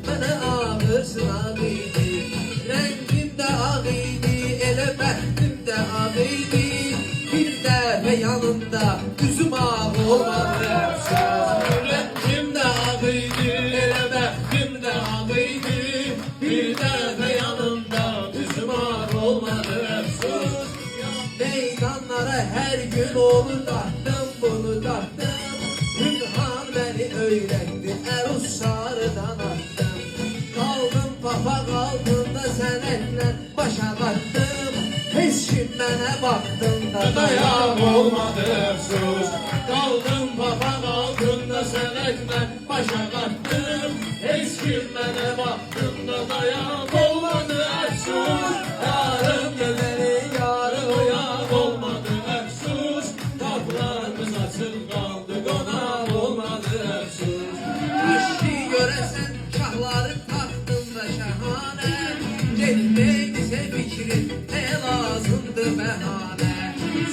mənə ağır sınaq idi. Rəngim də ağ idi, elə bəxtim də ağ idi. Bir dəfə yanında üzüm ağ olmadı əfsus. Rəngim də ağ idi, elə bəxtim də ağ idi. Bir dəfə yanında üzüm ağ olmadı əfsus. Meydanlara hər gün onu dartdım, bunu dartdım. Ünhan beni öyrəndi, ərus sarıdan attım. Qaldım papaq altında sənətlə başa qattım. Heç kim mənə baxdığında dayaq olmadı əfsus. Qaldım papaq altında sənətlə başa qattım. Heç kim mənə baxdığında dayaq olmadı əfsus. Yarım gözəli, yarı oyaq olmadı əfsus. Qapılarımız açıq qaldı, qonaq olmadı əfsus. Aşki görəsən şahların taxtında şəhanə. Getməkdirsə fikrin, nə lazımdır bəhanə.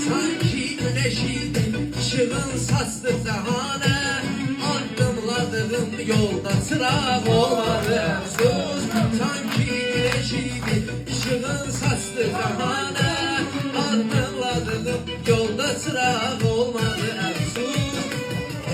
Sanki güneş idi, işığın saçdı cəhanə. Addımladığım yolda çıraq olmadı əfsus. Sanki güneş idi, işığın saçdı cəhanə. Addımladığım yolda çıraq olmadı əfsus.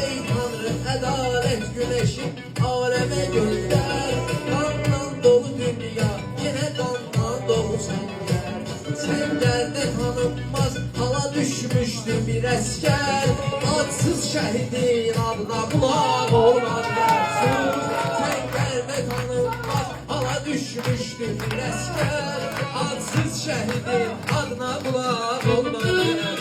Ey Tanrı, ədalət güneşi aləmə göndər. Qandan dolu dünya, yenə qandan dolu səngər. Səngərdə tanınmaz hala düşmüşdü bir əskər. Adsız şəhidin adına qulaq olmadı əfsus. Səngərdə tanınmaz hala düşmüşdü bir əskər. Adsız şəhidin adına qulaq olmadı əfsus.